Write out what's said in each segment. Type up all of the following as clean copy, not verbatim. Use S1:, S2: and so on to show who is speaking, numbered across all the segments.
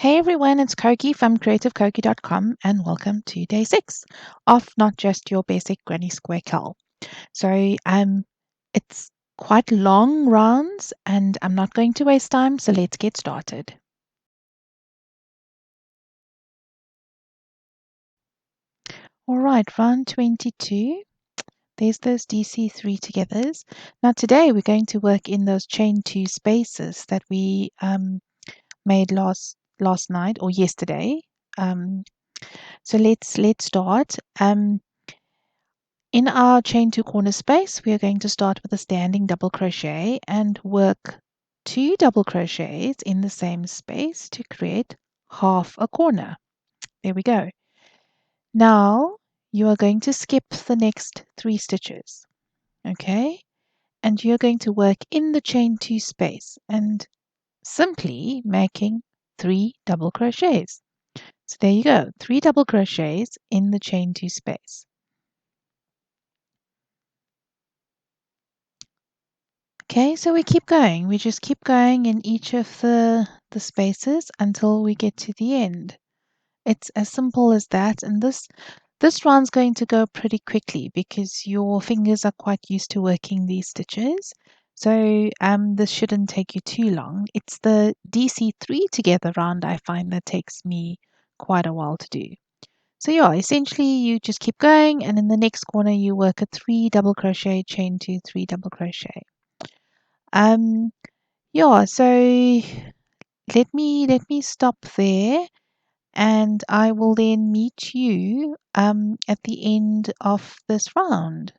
S1: Hey everyone, it's Koki from creativekoki.com and welcome to day 6 of Not Just Your Basic Granny Square Cal. It's quite long rounds and I'm not going to waste time, so let's get started. All right, round 22. There's those DC3 togethers. Now today we're going to work in those chain 2 spaces that we made last night or yesterday. Um, so let's start. In our chain 2 corner space, we are going to start with a standing double crochet and work 2 double crochets in the same space to create half a corner. There we go. Now you are going to skip the next 3 stitches, okay? And you're going to work in the chain 2 space and simply making 3 double crochets. So there you go, 3 double crochets in the chain 2 space. Okay, so we keep going. We just keep going in each of the spaces until we get to the end. It's as simple as that. And this round's going to go pretty quickly because your fingers are quite used to working these stitches. So this shouldn't take you too long. It's the DC3 together round I find that takes me quite a while to do. So yeah, essentially you just keep going, and in the next corner you work a 3 double crochet, chain 2, 3 double crochet. Um, yeah, so let me stop there, and I will then meet you at the end of this round.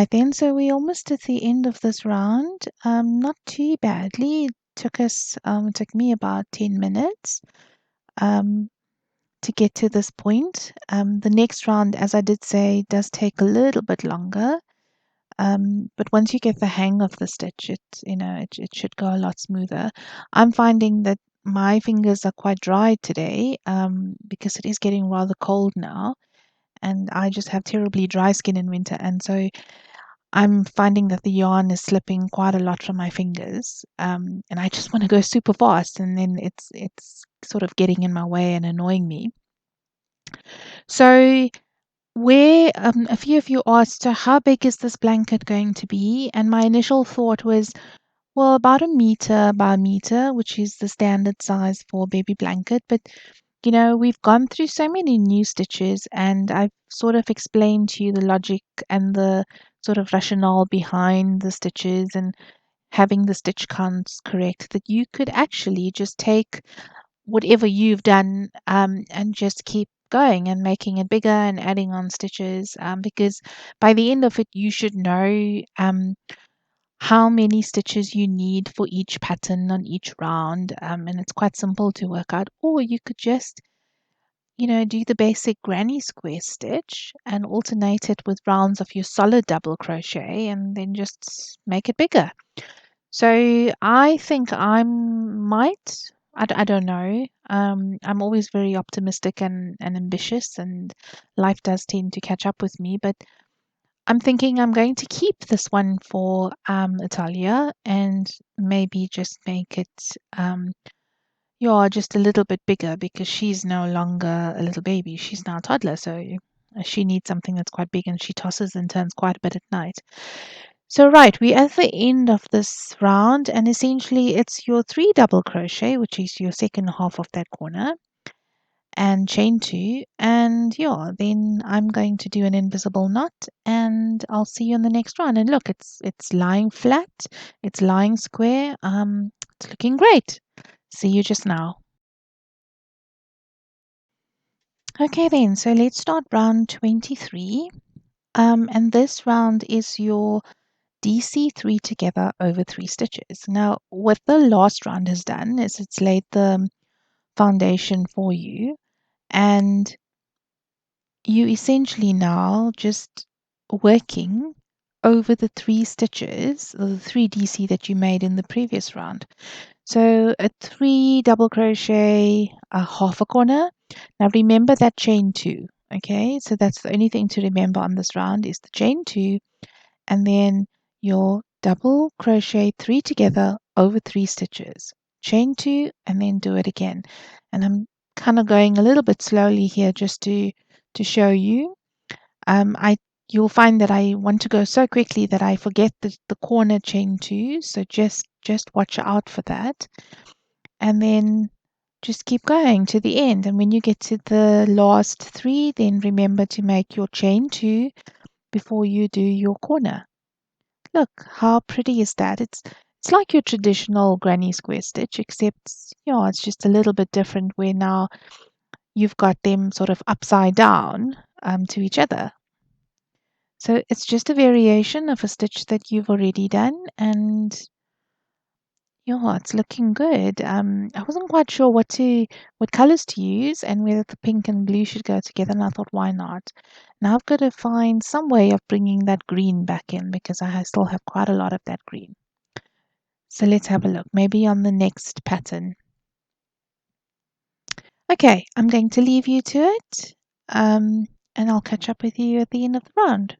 S1: Right then, so we're almost at the end of this round. Not too badly. It took me about 10 minutes um, to get to this point. The next round, as I did say, does take a little bit longer. But once you get the hang of the stitch, it should go a lot smoother. I'm finding that my fingers are quite dry today because it is getting rather cold now, and I just have terribly dry skin in winter, and so I'm finding that the yarn is slipping quite a lot from my fingers, and I just want to go super fast, and then it's sort of getting in my way and annoying me. So, where a few of you asked, so how big is this blanket going to be? And my initial thought was, well, about a meter by a meter, which is the standard size for a baby blanket. But we've gone through so many new stitches, and I've sort of explained to you the logic and the sort of rationale behind the stitches and having the stitch counts correct, that you could actually just take whatever you've done and just keep going and making it bigger and adding on stitches because by the end of it you should know how many stitches you need for each pattern on each round, and it's quite simple to work out. Or you could just do the basic granny square stitch and alternate it with rounds of your solid double crochet and then just make it bigger. So I think I don't know. I'm always very optimistic and ambitious, and life does tend to catch up with me. But I'm thinking I'm going to keep this one for Italia and maybe just make it just a little bit bigger because she's no longer a little baby. She's now a toddler, so she needs something that's quite big, and she tosses and turns quite a bit at night. So right, we're at the end of this round, and essentially it's your 3 double crochet, which is your second half of that corner, and chain 2, and then I'm going to do an invisible knot, and I'll see you in the next round. And look, it's lying flat, it's lying square, it's looking great. See you just now. Okay then, so let's start round 23. And this round is your DC 3 together over 3 stitches. Now, what the last round has done is it's laid the foundation for you, and you essentially now just working over the 3 stitches, or the 3 DC that you made in the previous round. So a 3 double crochet, a half a corner. Now remember that chain 2. Okay, so that's the only thing to remember on this round is the chain 2, and then your double crochet 3 together over 3 stitches, chain 2, and then do it again. And I'm kind of going a little bit slowly here just to show you. I You'll find that I want to go so quickly that I forget the corner chain 2, so just watch out for that, and then just keep going to the end. And when you get to the last 3, then remember to make your chain 2 before you do your corner. Look, how pretty is that? It's like your traditional granny square stitch, except it's just a little bit different where now you've got them sort of upside down to each other. So it's just a variation of a stitch that you've already done, and it's looking good. I wasn't quite sure what colors to use and whether the pink and blue should go together, and I thought, why not? Now I've got to find some way of bringing that green back in because I still have quite a lot of that green. So let's have a look, maybe on the next pattern. Okay, I'm going to leave you to it, and I'll catch up with you at the end of the round.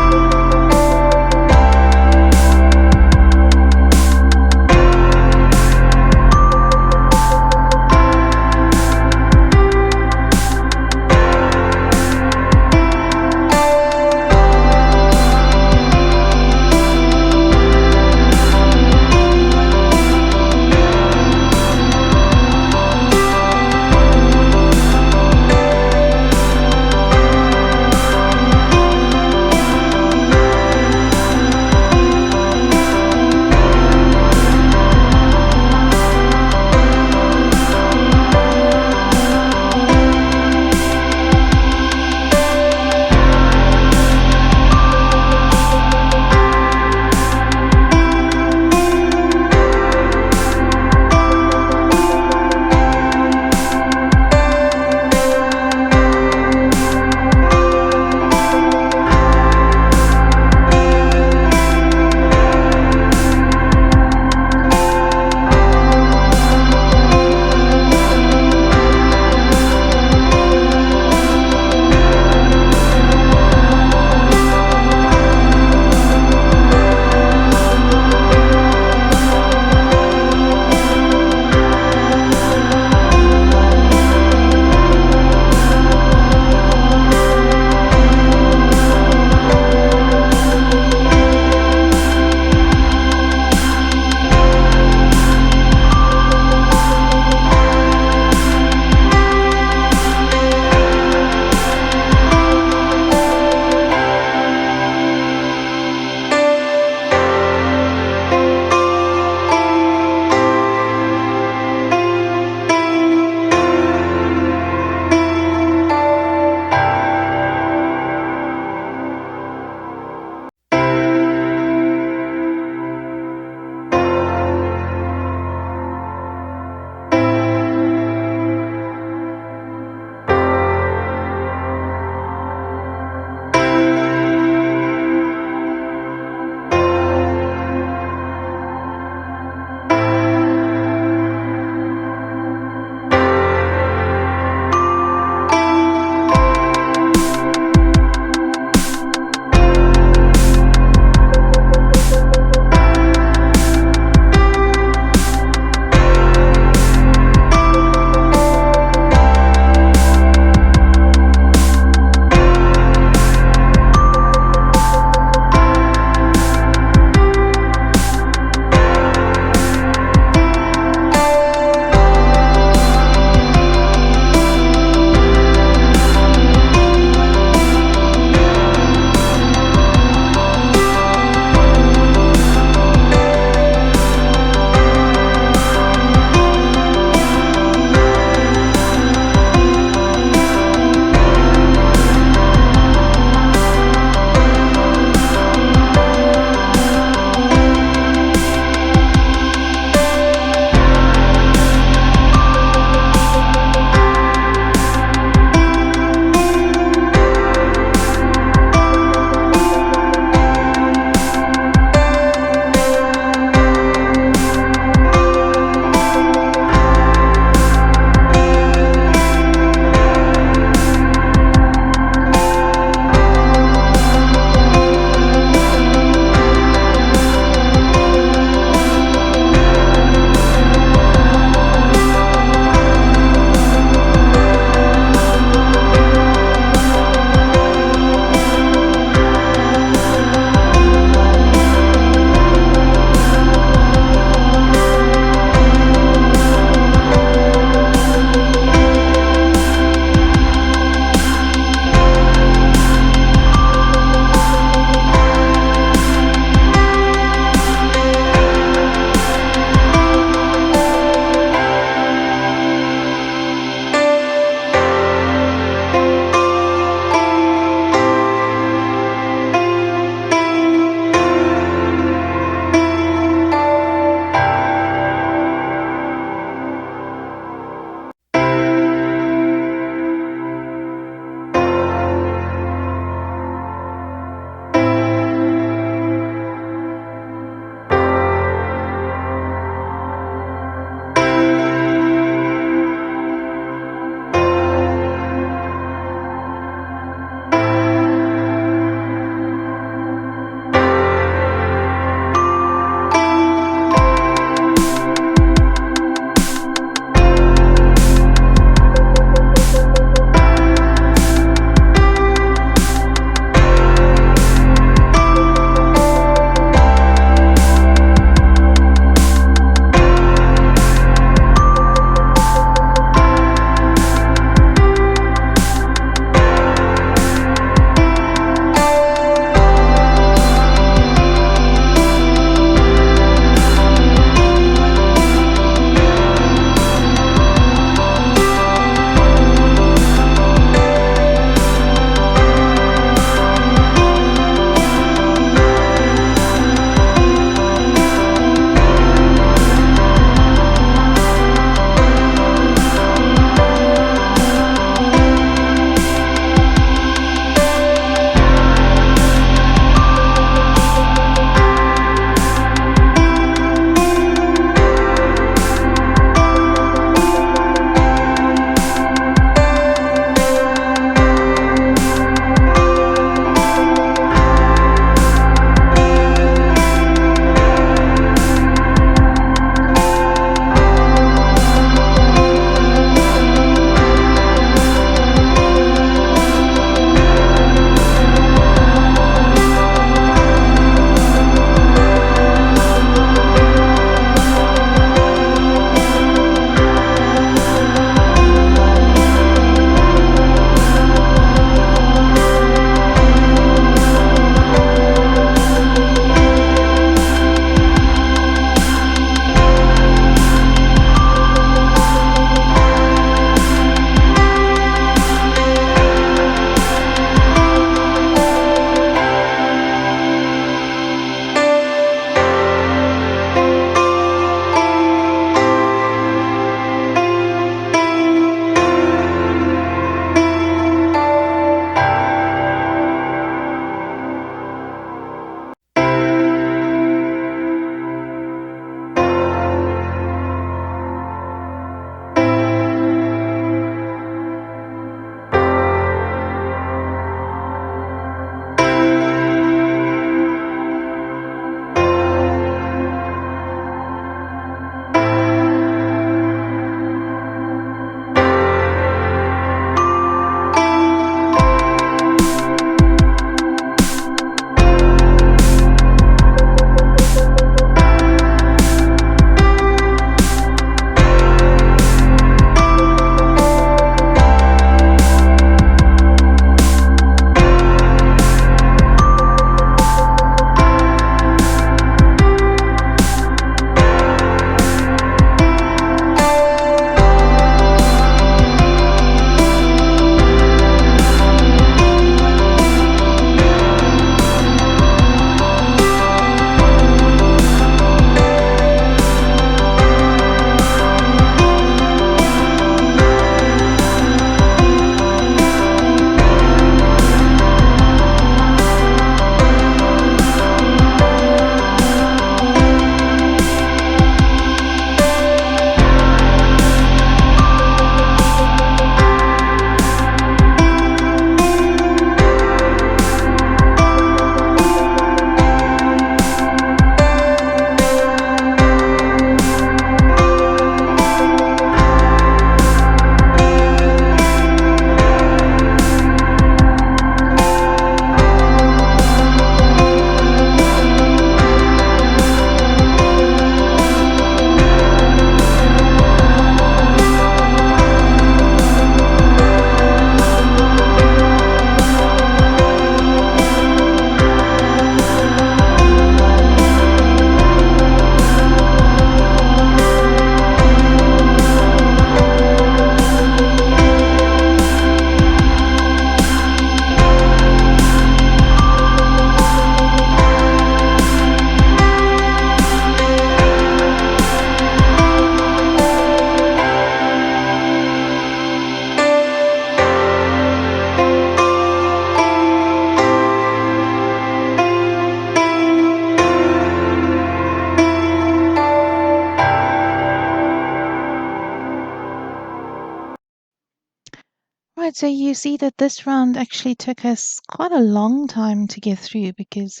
S1: right, so you see that this round actually took us quite a long time to get through because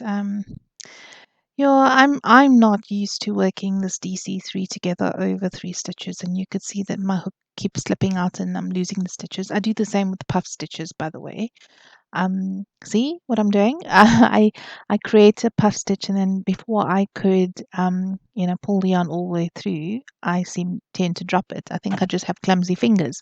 S1: yeah, I'm not used to working this DC3 together over 3 stitches, and you could see that my hook keeps slipping out and I'm losing the stitches. I do the same with the puff stitches, by the way. See what I'm doing? I create a puff stitch, and then before I could pull the yarn all the way through, I tend to drop it. I think I just have clumsy fingers.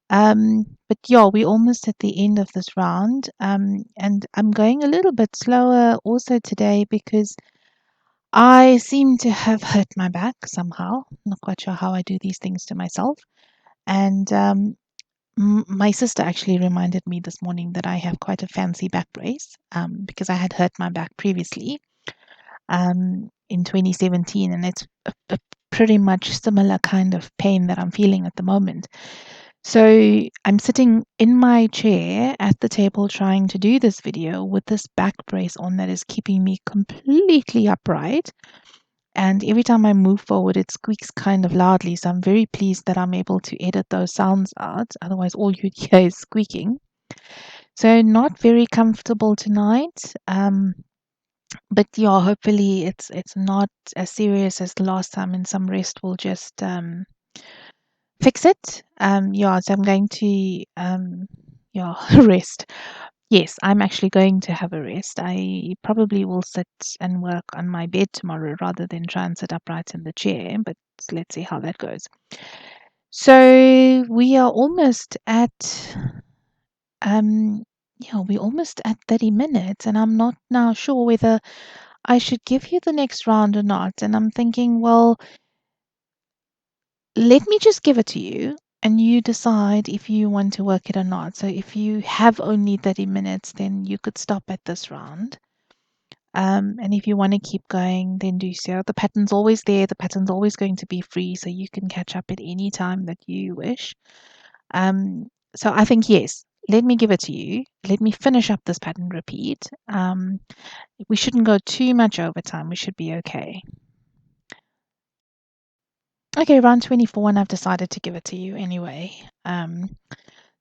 S1: But yeah, we're almost at the end of this round. And I'm going a little bit slower also today because I seem to have hurt my back somehow. Not quite sure how I do these things to myself. And my sister actually reminded me this morning that I have quite a fancy back brace because I had hurt my back previously in 2017, and it's a pretty much similar kind of pain that I'm feeling at the moment. So I'm sitting in my chair at the table trying to do this video with this back brace on that is keeping me completely upright. And every time I move forward, it squeaks kind of loudly. So I'm very pleased that I'm able to edit those sounds out. Otherwise, all you'd hear is squeaking. So not very comfortable tonight. But yeah, hopefully it's not as serious as the last time, and some rest will just fix it. Yeah, so I'm going to yeah rest. Yes, I'm actually going to have a rest. I probably will sit and work on my bed tomorrow rather than try and sit upright in the chair, but let's see how that goes. So we are almost at we're almost at 30 minutes, and I'm not now sure whether I should give you the next round or not. And I'm thinking, well, let me just give it to you and you decide if you want to work it or not. So if you have only 30 minutes, then you could stop at this round. And if you want to keep going, then do so. The pattern's always there. The pattern's always going to be free, so you can catch up at any time that you wish. So I think, yes, let me give it to you. Let me finish up this pattern repeat. We shouldn't go too much over time. We should be okay. Okay, round 24, and I've decided to give it to you anyway.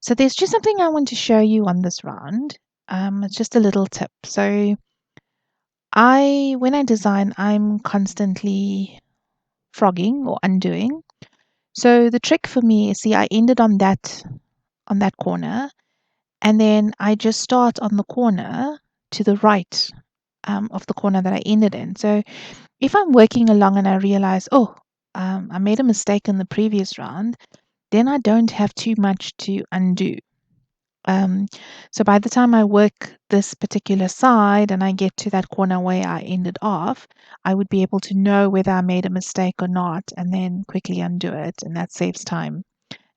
S1: So there's just something I want to show you on this round. It's just a little tip. So when I design, I'm constantly frogging or undoing. So the trick for me is, see, I ended on that corner, and then I just start on the corner to the right of the corner that I ended in. So if I'm working along and I realize, oh, I made a mistake in the previous round, then I don't have too much to undo. So by the time I work this particular side and I get to that corner where I ended off, I would be able to know whether I made a mistake or not and then quickly undo it, and that saves time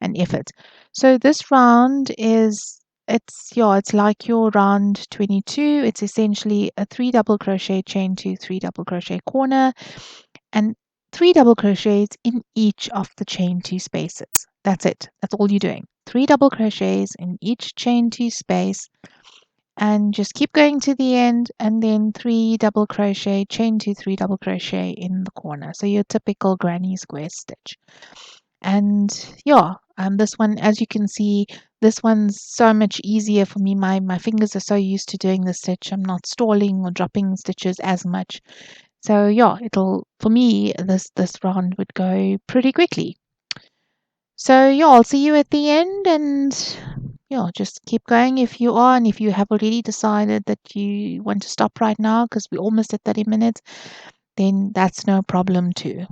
S1: and effort. So this round it's like your round 22. It's essentially a 3 double crochet, chain 2, 3 double crochet corner, and 3 double crochets in each of the chain 2 spaces. That's it. That's all you're doing. 3 double crochets in each chain 2 space, and just keep going to the end, and then 3 double crochet, chain 2, 3 double crochet in the corner. So your typical granny square stitch. And yeah, this one, as you can see, this one's so much easier for me. My fingers are so used to doing the stitch. I'm not stalling or dropping stitches as much. So yeah, for me, this round would go pretty quickly. So yeah, I'll see you at the end, and yeah, just keep going if you are, and if you have already decided that you want to stop right now because we're almost at 30 minutes, then that's no problem too.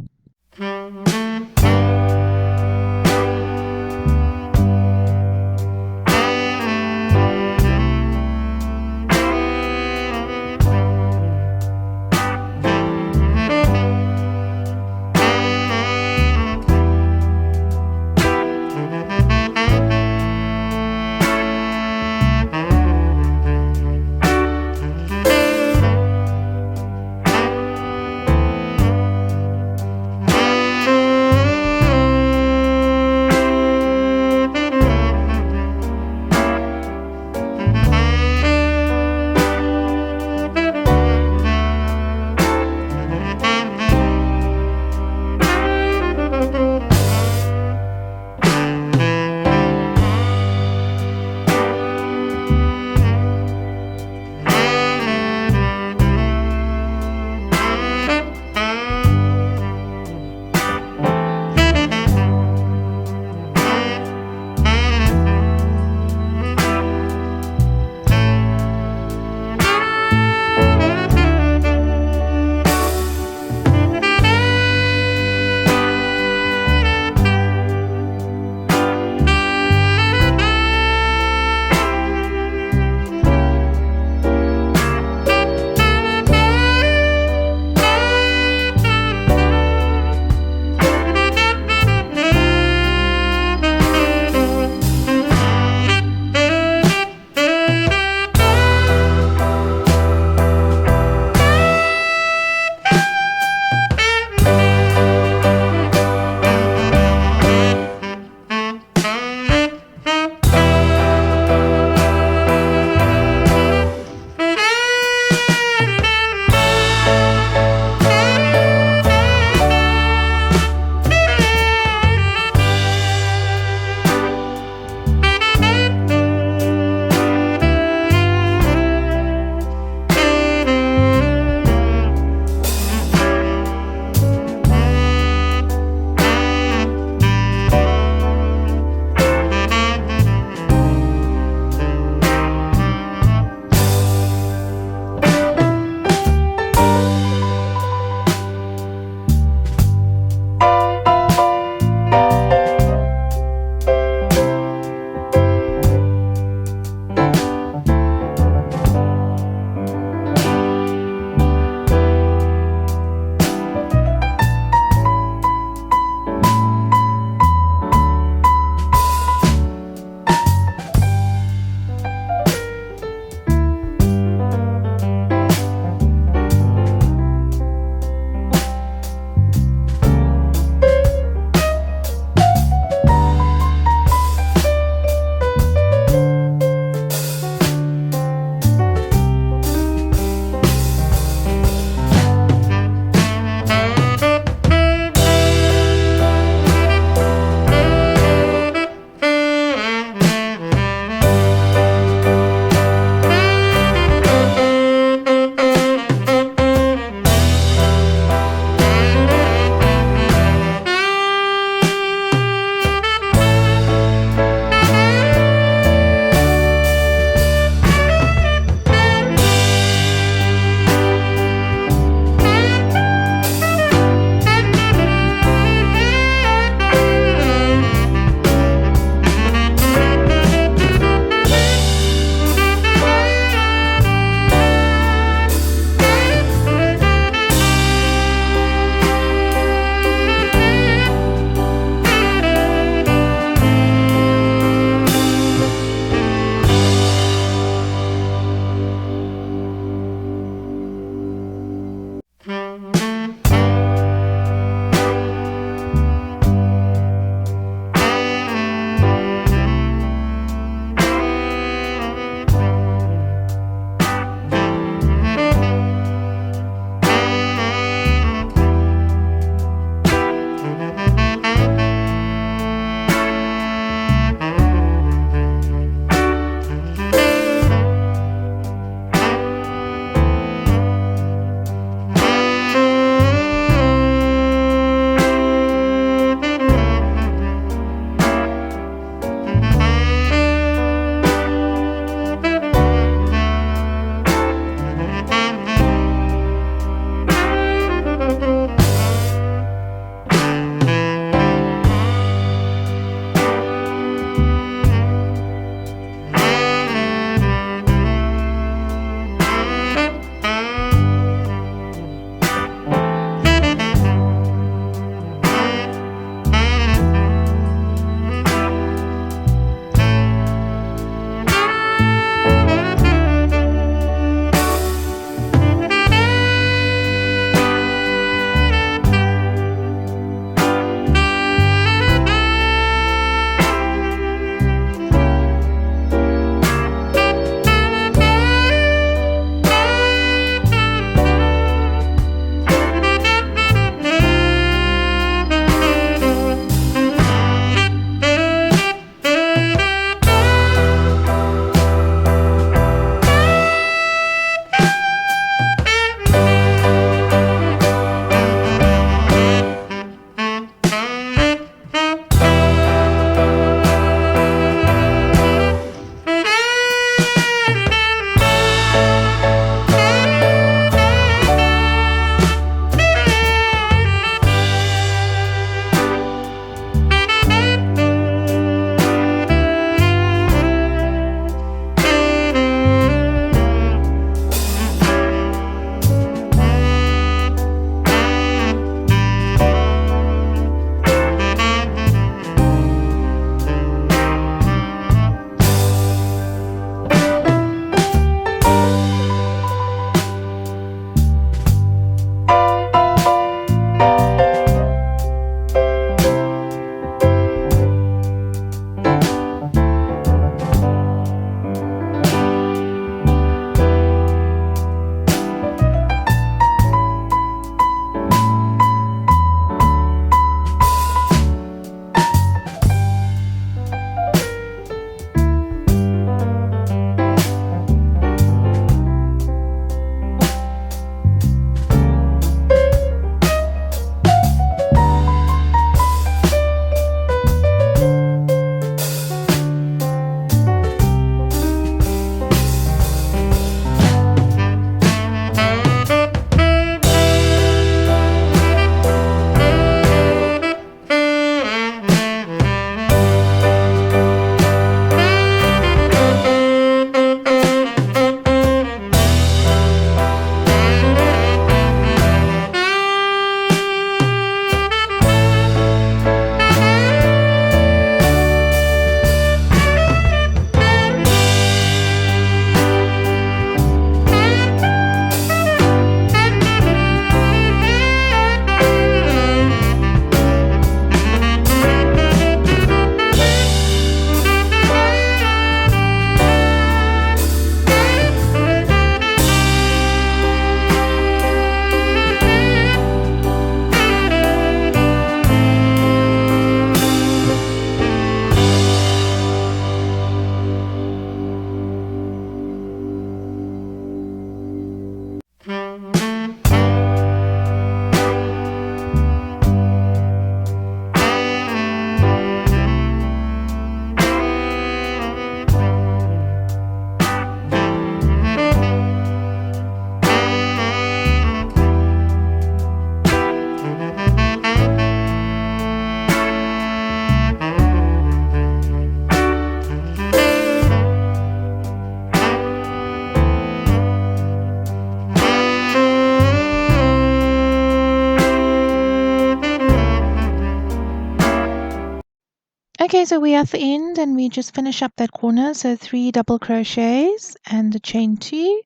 S1: Okay, so we're at the end and we just finish up that corner. So 3 double crochets and a chain 2,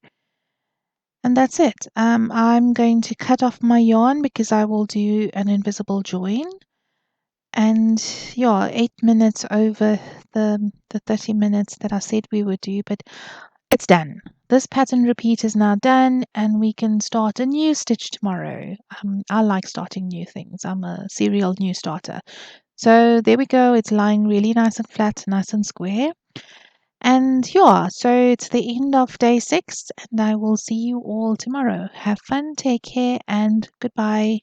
S1: and that's it. I'm going to cut off my yarn because I will do an invisible join. And yeah, 8 minutes over the 30 minutes that I said we would do, but it's done. This pattern repeat is now done, and we can start a new stitch tomorrow. I like starting new things. I'm a serial new starter. So there we go. It's lying really nice and flat, nice and square. And yeah, so it's the end of day 6, and I will see you all tomorrow. Have fun, take care, and goodbye.